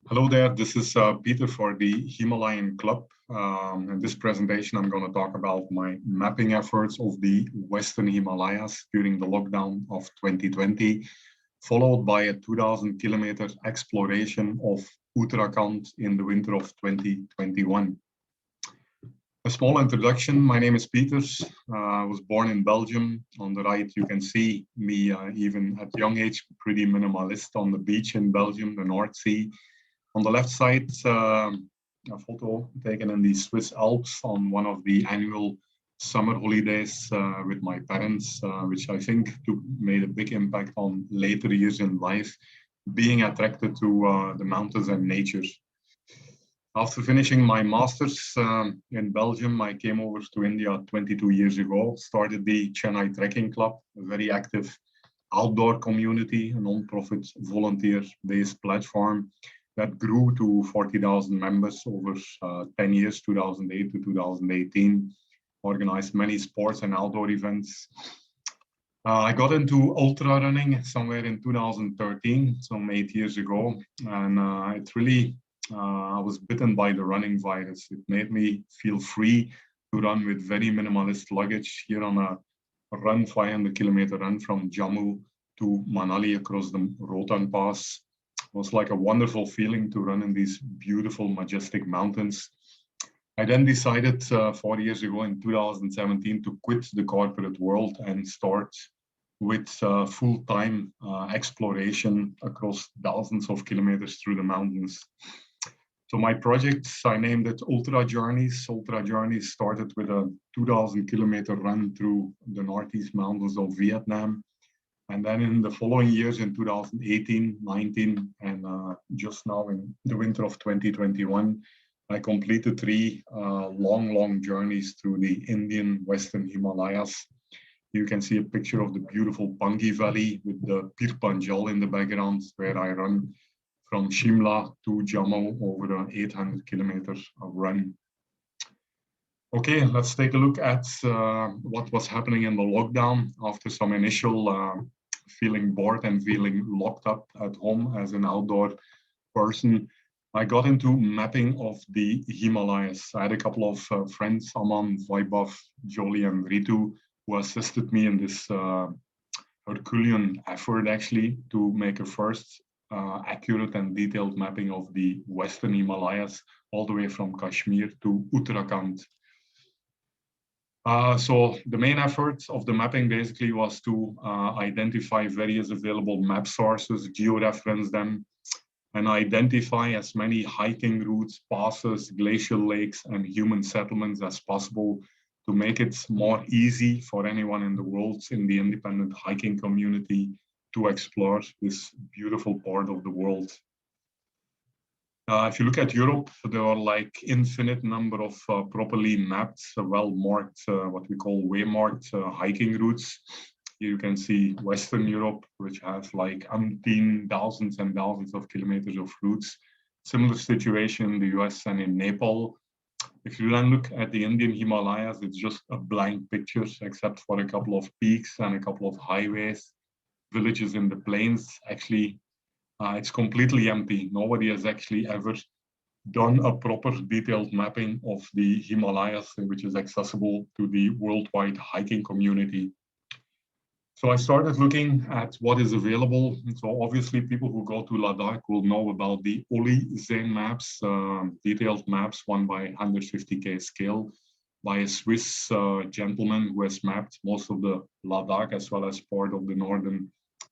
Hello there, this is Peter for the Himalayan Club. In this presentation, I'm going to talk about my mapping efforts of the Western Himalayas during the lockdown of 2020, followed by a 2,000 kilometer exploration of Uttarakhand in the winter of 2021. A small introduction, my name is Peter. I was born in Belgium. On the right, you can see me even at young age, pretty minimalist on the beach in Belgium, the North Sea. On the left side, a photo taken in the Swiss Alps on one of the annual summer holidays with my parents, which I think made a big impact on later years in life, being attracted to the mountains and nature. After finishing my master's in Belgium, I came over to India 22 years ago, started the Chennai Trekking Club, a very active outdoor community, a non-profit volunteer-based platform that grew to 40,000 members over 10 years, 2008 to 2018, organized many sports and outdoor events. I got into ultra running somewhere in 2013, some 8 years ago, and it really, I was bitten by the running virus. It made me feel free to run with very minimalist luggage here on a run, 500-kilometer run from Jammu to Manali across the Rohtan Pass. It was like a wonderful feeling to run in these beautiful, majestic mountains. I then decided 4 years ago in 2017 to quit the corporate world and start with full-time exploration across thousands of kilometers through the mountains. So my project, I named it Ultra Journeys. Ultra Journeys started with a 2,000-kilometer run through the Northeast Mountains of Vietnam. And then in the following years, in 2018, 19, and just now in the winter of 2021, I completed 3 long journeys through the Indian Western Himalayas. You can see a picture of the beautiful Pangi Valley with the Pir Panjal in the background, where I run from Shimla to Jammu over an 800-kilometer run. Okay, let's take a look at what was happening in the lockdown after some initial feeling bored and feeling locked up at home as an outdoor person. I got into mapping of the Himalayas. I had a couple of friends, Aman, Vaibhav, Jolie, and Ritu, who assisted me in this Herculean effort actually to make a first accurate and detailed mapping of the Western Himalayas all the way from Kashmir to Uttarakhand. So the main effort of the mapping basically was to identify various available map sources, georeference them, and identify as many hiking routes, passes, glacial lakes, and human settlements as possible to make it more easy for anyone in the world in the independent hiking community to explore this beautiful part of the world. If you look at Europe, there are like infinite number of properly mapped, well-marked, what we call way-marked hiking routes. Here you can see Western Europe, which has like thousands and thousands of kilometers of routes. Similar situation in the US and in Nepal. If you then look at the Indian Himalayas, it's just a blank picture, except for a couple of peaks and a couple of highways. Villages in the plains, actually, it's completely empty. Nobody has actually ever done a proper detailed mapping of the Himalayas, which is accessible to the worldwide hiking community. So I started looking at what is available. So obviously people who go to Ladakh will know about the Oli Zen maps, detailed maps, 1/150K scale by a Swiss gentleman who has mapped most of the Ladakh as well as part of the northern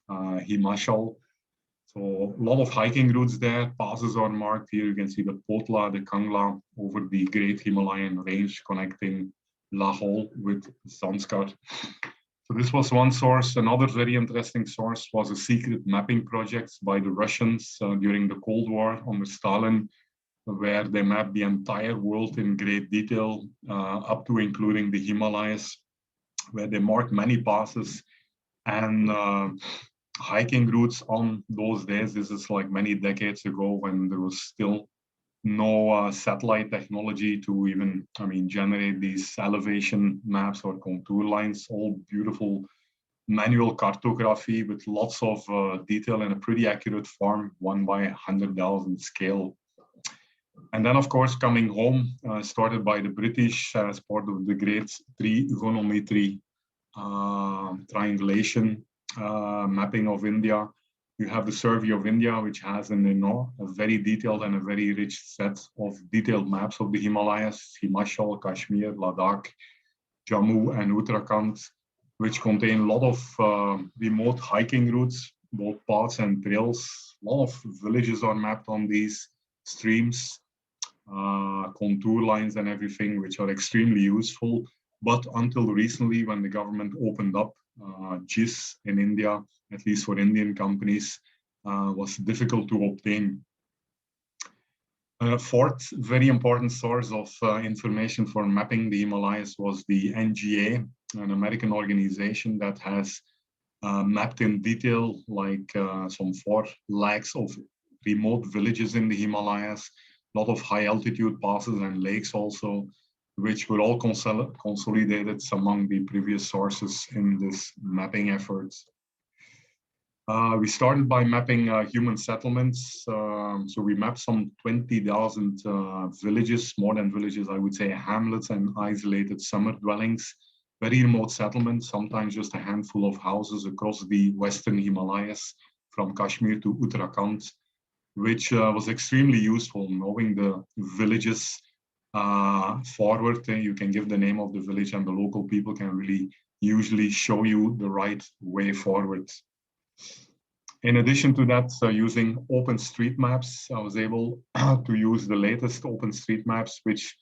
Himachal. So a lot of hiking routes there, passes are marked here. You can see the Potla, the Kangla over the Great Himalayan Range connecting Lahore with Zanskar. So this was one source. Another very interesting source was a secret mapping project by the Russians during the Cold War under Stalin, where they mapped the entire world in great detail, up to including the Himalayas, where they marked many passes and hiking routes on those days. This is like many decades ago when there was still no satellite technology to even, generate these elevation maps or contour lines, all beautiful manual cartography with lots of detail in a pretty accurate form, 1 by 100,000 scale. And then, of course, coming home, started by the British as part of the Great Trigonometry triangulation mapping of India. You have the Survey of India, which has a very detailed and a very rich set of detailed maps of the Himalayas, Himachal, Kashmir, Ladakh, Jammu and Uttarakhand, which contain a lot of remote hiking routes, both paths and trails. A lot of villages are mapped on these streams, contour lines and everything, which are extremely useful. But until recently, when the government opened up GIS in India, at least for Indian companies, was difficult to obtain. Fourth very important source of information for mapping the Himalayas was the NGA, an American organization that has mapped in detail like some 4 lakhs of remote villages in the Himalayas, a lot of high altitude passes and lakes also, which were all consolidated among the previous sources in this mapping effort. We started by mapping human settlements. So we mapped some 20,000 villages, more than villages, I would say hamlets and isolated summer dwellings, very remote settlements, sometimes just a handful of houses across the Western Himalayas from Kashmir to Uttarakhand, which was extremely useful. Knowing the villages forward, you can give the name of the village and the local people can really usually show you the right way forward. In addition to that, using OpenStreetMaps, I was able to use the latest OpenStreetMaps, which,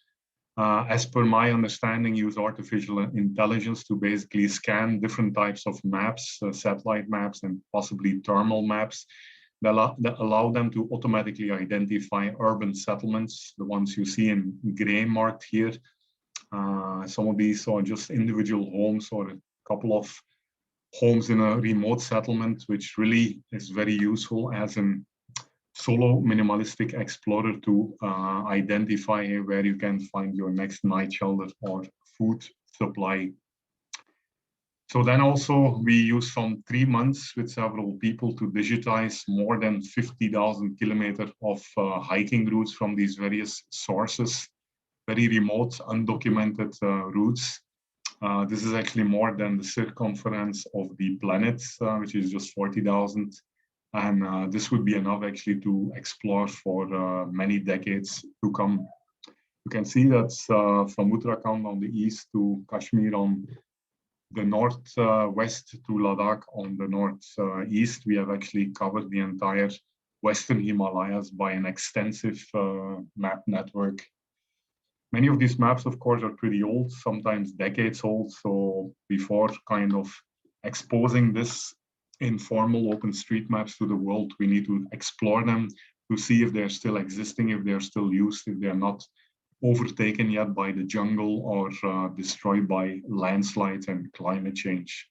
as per my understanding, use artificial intelligence to basically scan different types of maps, satellite maps, and possibly thermal maps that allow them to automatically identify urban settlements, the ones you see in gray marked here. Some of these are just individual homes or a couple of homes in a remote settlement, which really is very useful as a solo minimalistic explorer to identify where you can find your next night shelter or food supply. So then also we used some 3 months with several people to digitize more than 50,000 kilometers of hiking routes from these various sources, very remote, undocumented routes. This is actually more than the circumference of the planet, which is just 40,000. And this would be enough actually to explore for many decades to come. You can see that from Uttarakhand on the east to Kashmir on the northwest to Ladakh on the northeast, we have actually covered the entire Western Himalayas by an extensive map network. Many of these maps, of course, are pretty old, sometimes decades old. So before kind of exposing this informal OpenStreetMaps to the world, we need to explore them to see if they're still existing, if they're still used, if they're not overtaken yet by the jungle or destroyed by landslides and climate change.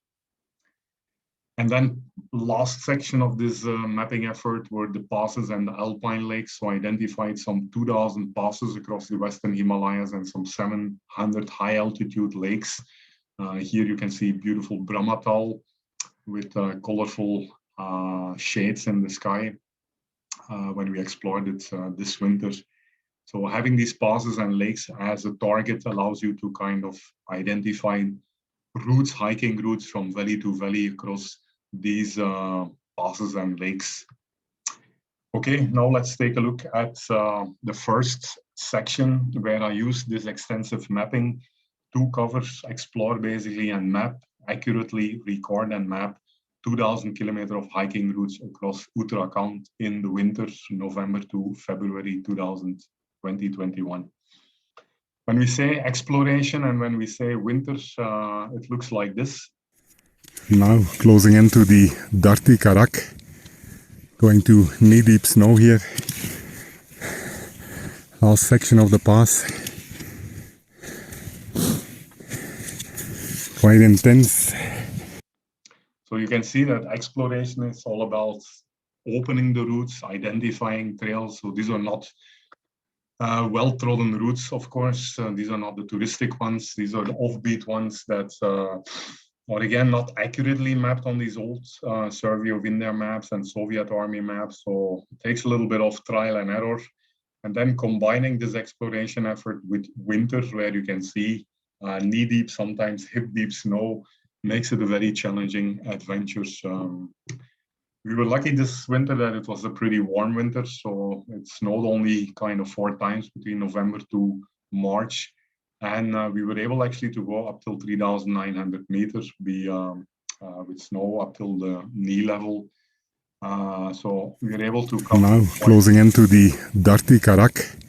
And then last section of this mapping effort were the passes and the alpine lakes. So I identified some 2,000 passes across the Western Himalayas and some 700 high altitude lakes. Here you can see beautiful Brahmatal with colorful shades in the sky when we explored it this winter. So having these passes and lakes as a target allows you to kind of identify routes, hiking routes from valley to valley across these passes and lakes. Okay, now let's take a look at the first section where I use this extensive mapping to cover, explore basically and map, accurately record and map 2,000 kilometers of hiking routes across Uttarakhand in the winter, November to February 2021. When we say exploration and when we say winter, it looks like this. Now closing into the dirty Karak, going to knee-deep snow here. Last section of the pass. Quite intense. So you can see that exploration is all about opening the routes, identifying trails. So these are not well-trodden routes, of course. These are not the touristic ones. These are the offbeat ones that or again, not accurately mapped on these old Survey of India maps and Soviet Army maps. So it takes a little bit of trial and error. And then combining this exploration effort with winter, where you can see knee-deep, sometimes hip-deep snow, makes it a very challenging adventure. We were lucky this winter that it was a pretty warm winter, so it snowed only kind of 4 times between November to March. And we were able actually to go up till 3,900 meters with snow up till the knee level. So we were able to come now closing into the dirty Karak.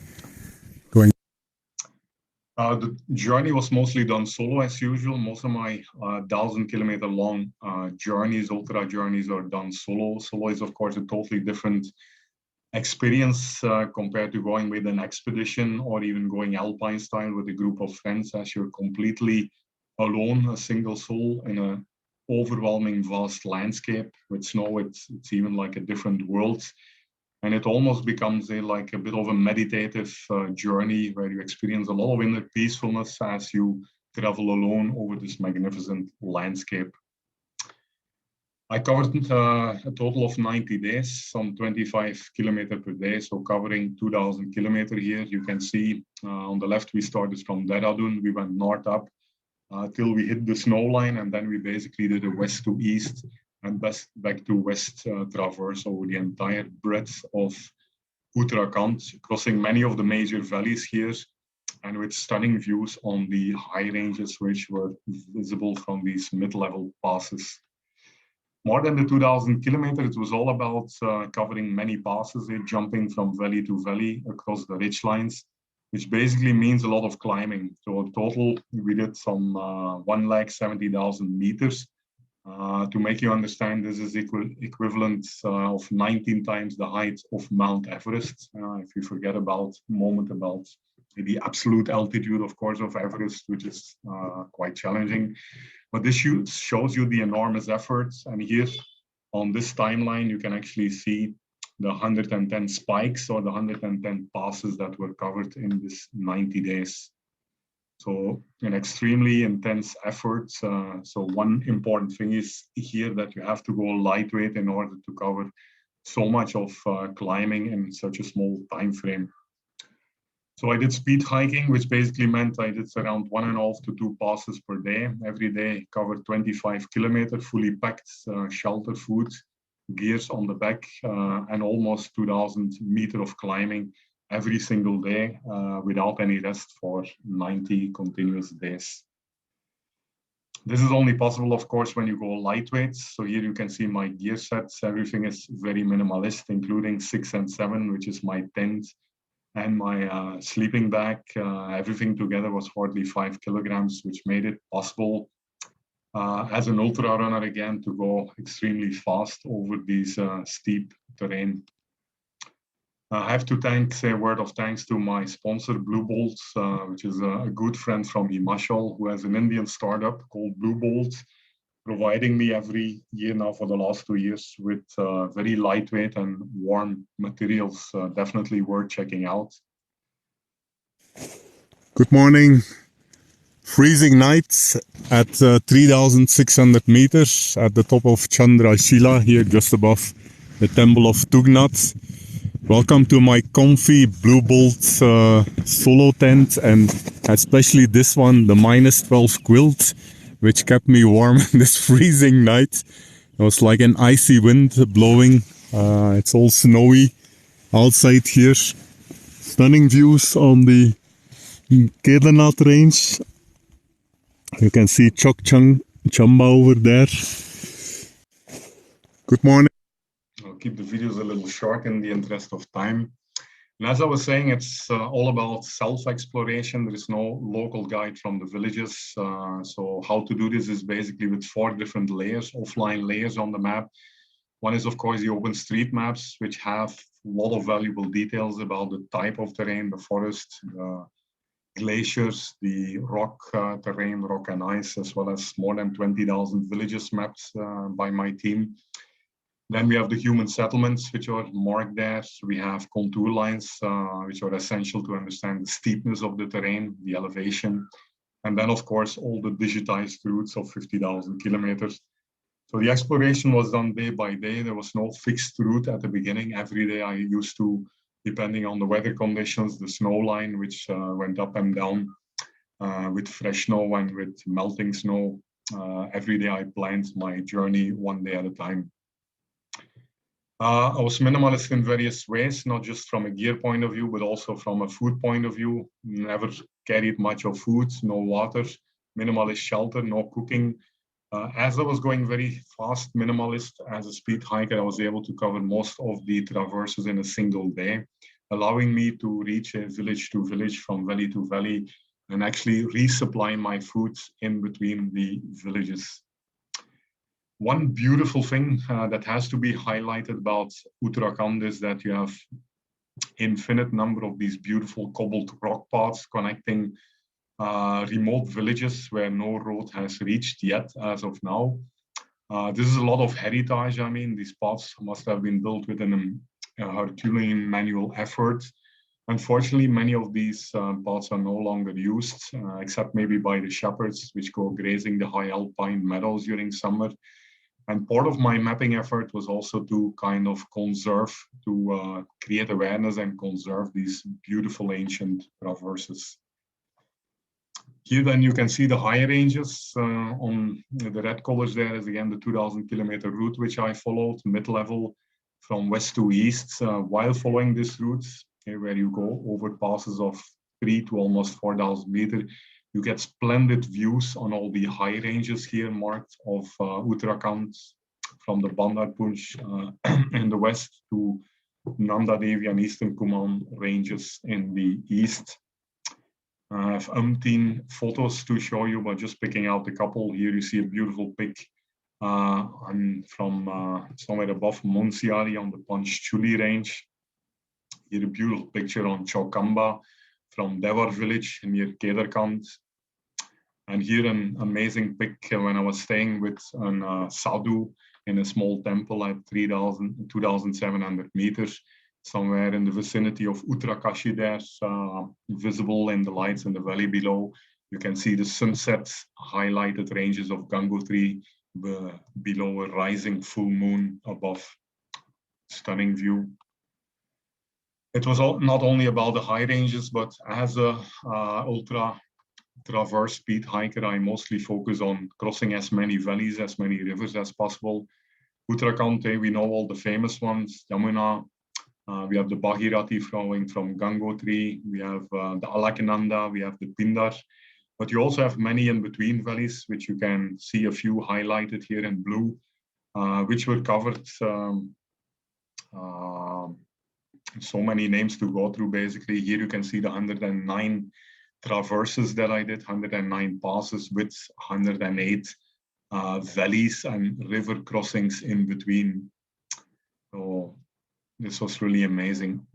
The journey was mostly done solo as usual. Most of my 1,000-kilometer long journeys, ultra journeys, are done solo. Solo is, of course, a totally different experience compared to going with an expedition or even going alpine style with a group of friends, as you're completely alone, a single soul in an overwhelming vast landscape with snow. It's even like a different world. And it almost becomes like a bit of a meditative journey where you experience a lot of inner peacefulness as you travel alone over this magnificent landscape. I covered a total of 90 days, some 25 kilometers per day, so covering 2,000 kilometers here. You can see on the left, we started from Dehradun. We went north up till we hit the snow line, and then we basically did a west to east and back to west traverse over the entire breadth of Uttarakhand, crossing many of the major valleys here, and with stunning views on the high ranges which were visible from these mid-level passes. More than the 2,000 kilometers, it was all about covering many passes, jumping from valley to valley across the ridge lines, which basically means a lot of climbing. So in total, we did some 170,000 meters. To make you understand, this is equivalent of 19 times the height of Mount Everest. If you forget about a moment about the absolute altitude, of course, of Everest, which is quite challenging. But this shows you the enormous efforts. And here on this timeline, you can actually see the 110 spikes or the 110 passes that were covered in this 90 days. So an extremely intense effort. So one important thing is here that you have to go lightweight in order to cover so much of climbing in such a small time frame. So I did speed hiking, which basically meant I did around 1.5 to 2 passes per day. Every day covered 25 kilometers, fully packed, shelter, food, gears on the back, and almost 2,000 meters of climbing every single day without any rest for 90 continuous days. This is only possible, of course, when you go lightweight. So here you can see my gear sets. Everything is very minimalist, including 6 and 7, which is my tent and my sleeping bag. Everything together was hardly 5 kilograms, which made it possible as an ultra runner again to go extremely fast over these steep terrain. I have to say a word of thanks to my sponsor, Blue Bolt, which is a good friend from Himachal, who has an Indian startup called Blue Bolt, providing me every year now for the last 2 years with very lightweight and warm materials. Definitely worth checking out. Good morning. Freezing nights at 3,600 meters at the top of Chandrashila, here just above the temple of Tugnath. Welcome to my comfy Blue Bolt solo tent, and especially this one, the -12 quilt, which kept me warm this freezing night. It was like an icy wind blowing. It's all snowy outside here. Stunning views on the Kedarnath range. You can see Chokchang Chamba over there. Good morning. I'll keep the videos a little short in the interest of time. And as I was saying, it's all about self-exploration. There is no local guide from the villages. So how to do this is basically with 4 different layers, offline layers on the map. One is, of course, the OpenStreetMaps, which have a lot of valuable details about the type of terrain, the forest, the glaciers, the rock terrain, rock and ice, as well as more than 20,000 villages mapped by my team. Then we have the human settlements, which are marked there. We have contour lines, which are essential to understand the steepness of the terrain, the elevation. And then, of course, all the digitized routes of 50,000 kilometers. So the exploration was done day by day. There was no fixed route at the beginning. Every day I used to, depending on the weather conditions, the snow line, which went up and down with fresh snow and with melting snow. Every day I planned my journey one day at a time. I was minimalist in various ways, not just from a gear point of view, but also from a food point of view. Never carried much of food, no water, minimalist shelter, no cooking. As I was going very fast, minimalist as a speed hiker, I was able to cover most of the traverses in a single day, allowing me to reach a village to village, from valley to valley, and actually resupply my food in between the villages. One beautiful thing that has to be highlighted about Uttarakhand is that you have infinite number of these beautiful cobbled rock paths connecting remote villages where no road has reached yet as of now. This is a lot of heritage. I mean, these paths must have been built with an Herculean manual effort. Unfortunately, many of these paths are no longer used, except maybe by the shepherds, which go grazing the high alpine meadows during summer. And part of my mapping effort was also to kind of conserve, to create awareness and conserve these beautiful ancient traverses. Here then you can see the high ranges. On the red colors there is again the 2,000 kilometer route which I followed, mid-level from west to east. While following this route, where you go over passes of 3 to almost 4,000 meters, you get splendid views on all the high ranges here marked of Uttarakhand, from the Bandar Punch in the west to Nanda Devi and Eastern Kumaon ranges in the east. I have umpteen photos to show you, but just picking out a couple. Here you see a beautiful pic from somewhere above Monsiari on the Panchchuli range. Here a beautiful picture on Chaukamba from Devar village near Kedarkand. And here an amazing pic when I was staying with a sadhu in a small temple at 2,700 meters, somewhere in the vicinity of Uttarakashi there, visible in the lights in the valley below. You can see the sunset highlighted ranges of Gangotri below a rising full moon above. Stunning view. It was not only about the high ranges, but as a ultra traverse speed hiker, I mostly focus on crossing as many valleys, as many rivers as possible. Uttarakhand, we know all the famous ones, Yamuna, we have the Bhagirathi flowing from Gangotri, we have the Alaknanda, we have the Pindar, but you also have many in between valleys, which you can see a few highlighted here in blue, which were covered. So many names to go through basically. Here you can see the 109 traverses that I did, 109 passes with 108 valleys and river crossings in between. So this was really amazing.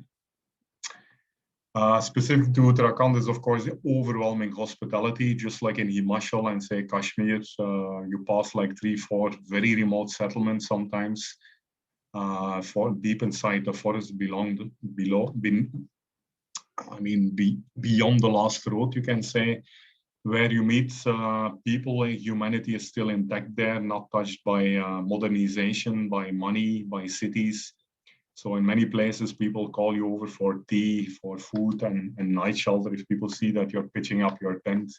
Specific to Uttarakhand is of course the overwhelming hospitality, just like in Himachal and say Kashmir. You pass like 3-4 very remote settlements sometimes. For deep inside the forest beyond the last road, you can say, where you meet people. Humanity is still intact there, not touched by modernization, by money, by cities. So in many places, people call you over for tea, for food, and night shelter. If people see that you're pitching up your tent,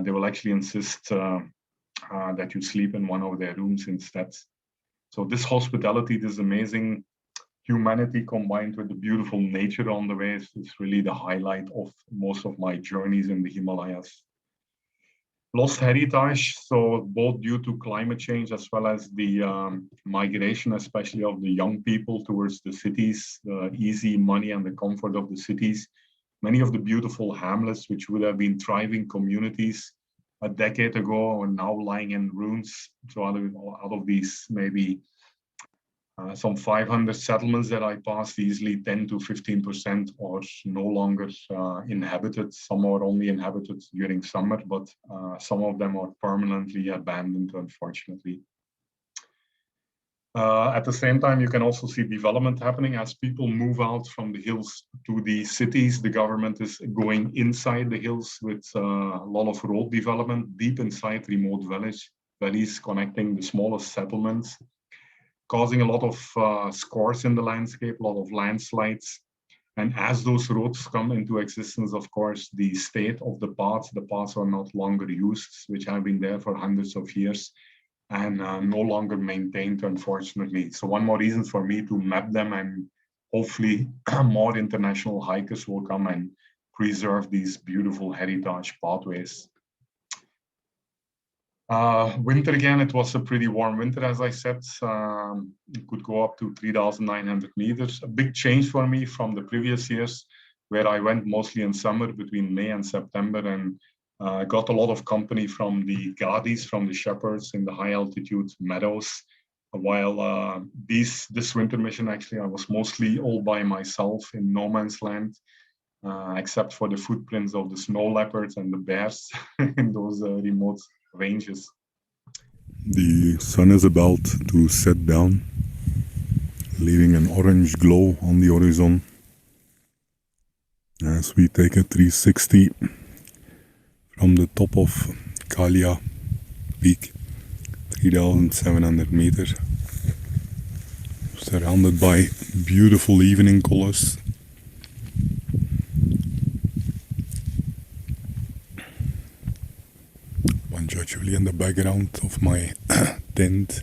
they will actually insist that you sleep in one of their rooms instead. So this hospitality, this amazing humanity combined with the beautiful nature on the way is really the highlight of most of my journeys in the Himalayas. Lost heritage, so both due to climate change as well as the migration, especially of the young people towards the cities, the easy money and the comfort of the cities. Many of the beautiful hamlets, which would have been thriving communities a decade ago, are now lying in ruins. So out of these, maybe some 500 settlements that I passed, easily 10 to 15% are no longer inhabited. Some are only inhabited during summer, but some of them are permanently abandoned, unfortunately. At the same time, you can also see development happening as people move out from the hills to the cities. The government is going inside the hills with a lot of road development deep inside remote valleys connecting the smallest settlements, causing a lot of scores in the landscape, a lot of landslides. And as those roads come into existence, of course, the state of the paths are not longer used, which have been there for hundreds of years, and no longer maintained, unfortunately. So one more reason for me to map them, and hopefully more international hikers will come and preserve these beautiful heritage pathways. Winter again, it was a pretty warm winter, as I said. It could go up to 3,900 meters. A big change for me from the previous years, where I went mostly in summer between May and September, and got a lot of company from the Gadis, from the shepherds in the high altitude meadows. While this winter mission, actually, I was mostly all by myself in no man's land, except for the footprints of the snow leopards and the bears in those remote ranges. The sun is about to set down, leaving an orange glow on the horizon as we take a 360 from the top of Kalia Peak, 3,700 meters, surrounded by beautiful evening colors. Actually in the background of my tent,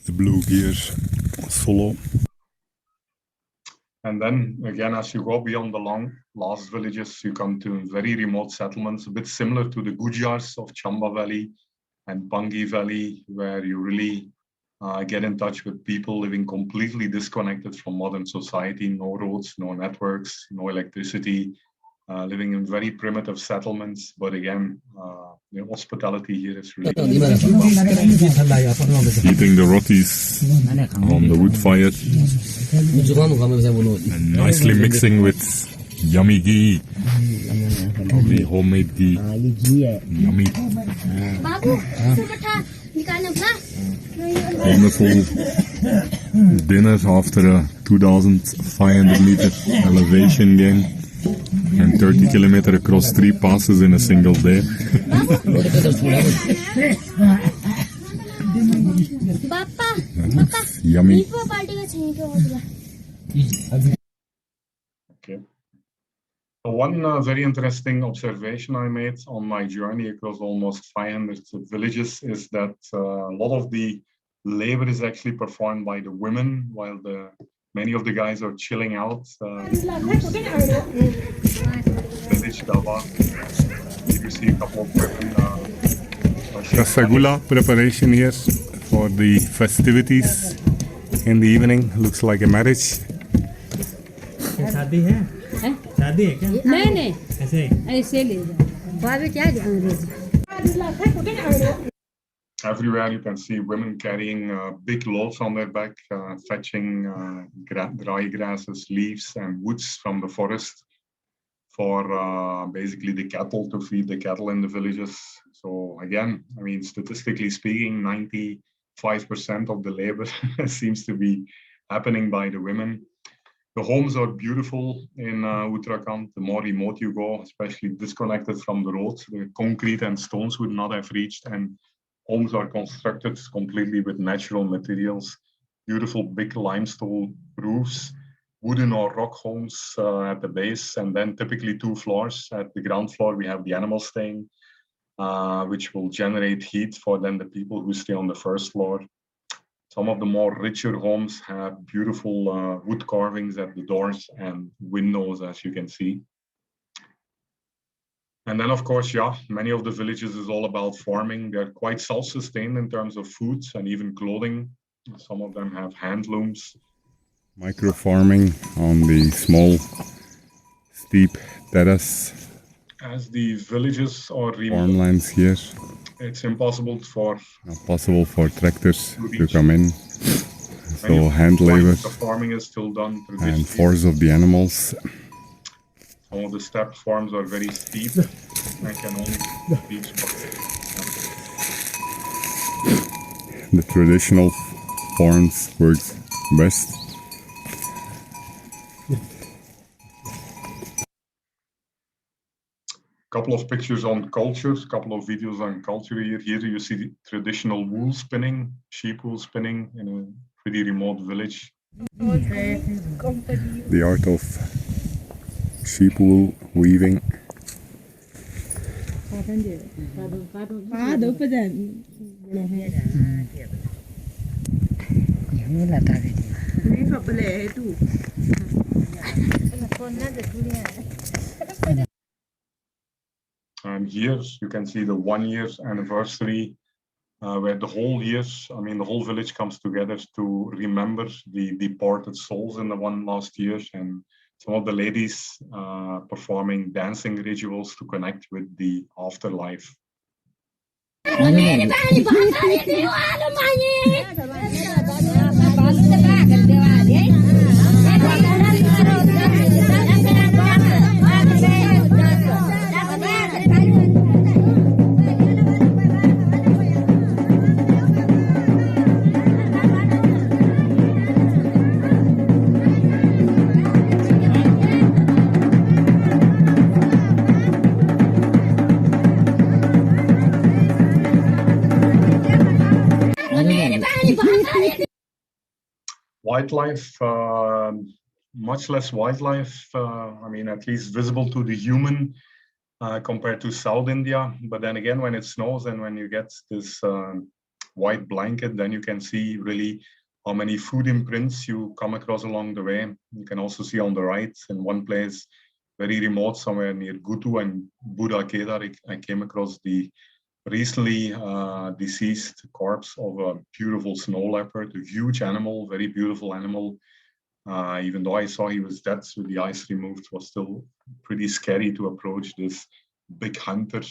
the Blue Gear Solo. And then again, as you go beyond the last villages, you come to very remote settlements, a bit similar to the Gujars of Chamba Valley and Bangi Valley, where you really get in touch with people living completely disconnected from modern society, no roads, no networks, no electricity, living in very primitive settlements. But again, the hospitality here is really eating the rotis on the wood fire and nicely mixing with yummy ghee, lovely homemade ghee, yummy, wonderful dinner after a 2,500 meter elevation gain and 30 kilometers across 3 passes in a single day. That's yummy. Okay. One very interesting observation I made on my journey across almost 500 villages is that a lot of the labor is actually performed by the women, while many of the guys are chilling out. Village Dava. You see a couple of women. Rasagula preparation here for the festivities in the evening. Looks like a marriage. शादी है? शादी है क्या? नहीं नहीं ऐसे ही? ऐसे ले जाओ भाभी क्या अंग्रेजी Everywhere you can see women carrying big loads on their back, fetching dry grasses, leaves, and woods from the forest for basically the cattle, to feed the cattle in the villages. So again, I mean, statistically speaking, 95% of the labor seems to be happening by the women. The homes are beautiful in Uttarakhand. The more remote you go, especially disconnected from the roads, the concrete and stones would not have reached, and homes are constructed completely with natural materials. Beautiful big limestone roofs, wooden or rock homes at the base, and then typically 2 floors. At the ground floor, we have the animal staying, which will generate heat for then the people who stay on the first floor. Some of the more richer homes have beautiful wood carvings at the doors and windows, as you can see. And then, of course, yeah, many of the villages is all about farming. They're quite self-sustained in terms of foods and even clothing. Some of them have hand looms. Micro farming on the small, steep terrace. As the villages are remote, Farmlands here. it's impossible for Not possible for tractors to come in. So hand labor the farming is still done through and this. force of the animals. Some of the step farms are very steep and can only reach The traditional forms works best. Couple of pictures on culture, couple of videos on culture here. Here you see the traditional wool spinning, sheep wool spinning in a pretty remote village. The art of sheep wool weaving. And here you can see the 1 year anniversary where the whole the whole village comes together to remember the departed souls in the one last year, and some of the ladies performing dancing rituals to connect with the afterlife. Wildlife, much less wildlife, at least visible to the human compared to South India. But then again, when it snows and when you get this white blanket, then you can see really how many food imprints you come across along the way. You can also see on the right, in one place, very remote, somewhere near Gutu and Buddha Kedar, I came across the recently deceased corpse of a beautiful snow leopard, a huge animal, very beautiful animal. Even though I saw he was dead with the ice removed, it was still pretty scary to approach this big hunter.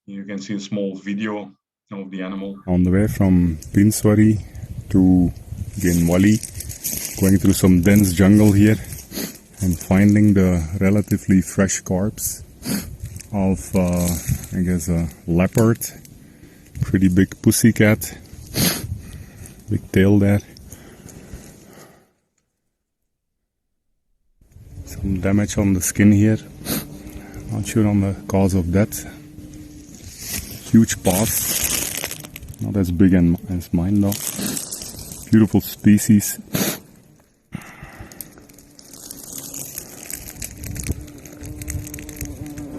You can see a small video of the animal. On the way from Pinswari to Genwali, going through some dense jungle here and finding the relatively fresh corpse of, I guess, a leopard, pretty big pussycat, big tail there. Some damage on the skin here, not sure on the cause of death. Huge paws, not as big as mine though. Beautiful species.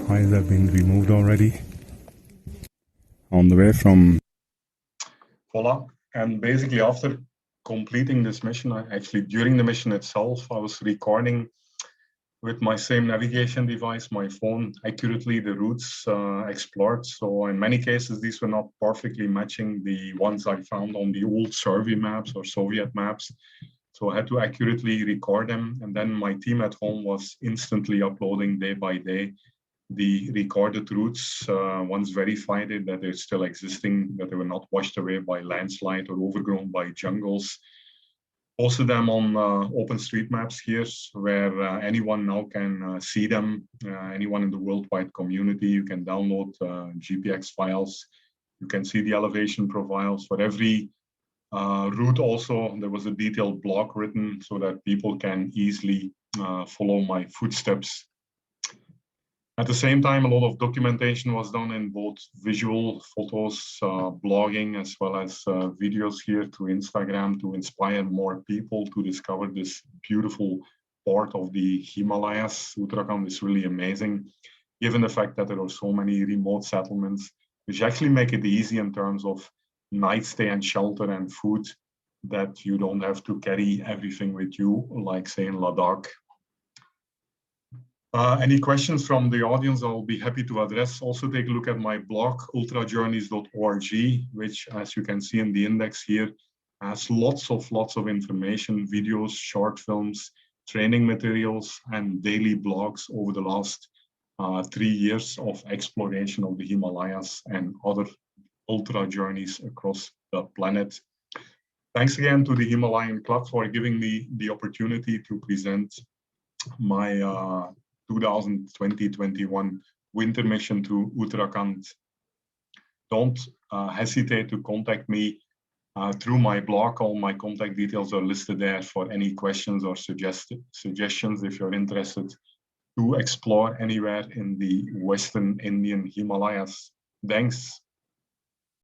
Eyes have been removed already. On the way from... Voila. And basically after completing this mission, during the mission itself, I was recording with my same navigation device, my phone, accurately the routes explored. So in many cases, these were not perfectly matching the ones I found on the old survey maps or Soviet maps. So I had to accurately record them. And then my team at home was instantly uploading day by day the recorded routes, once verified that they're still existing, that they were not washed away by landslide or overgrown by jungles. Posted them on OpenStreetMaps here, where anyone now can see them. Anyone in the worldwide community, you can download GPX files. You can see the elevation profiles for every route. Also, there was a detailed blog written so that people can easily follow my footsteps. At the same time, a lot of documentation was done in both visual photos, blogging, as well as videos here to Instagram to inspire more people to discover this beautiful part of the Himalayas. Uttarakhand is really amazing, given the fact that there are so many remote settlements, which actually make it easy in terms of night stay and shelter and food, that you don't have to carry everything with you, like say in Ladakh. Any questions from the audience, I'll be happy to address. Also take a look at my blog, ultrajourneys.org, which, as you can see in the index here, has lots of information, videos, short films, training materials, and daily blogs over the last 3 years of exploration of the Himalayas and other ultra journeys across the planet. Thanks again to the Himalayan Club for giving me the opportunity to present my 2020-21 winter mission to Uttarakhand. Don't hesitate to contact me through my blog. All my contact details are listed there for any questions or suggestions if you're interested to explore anywhere in the Western Indian Himalayas. Thanks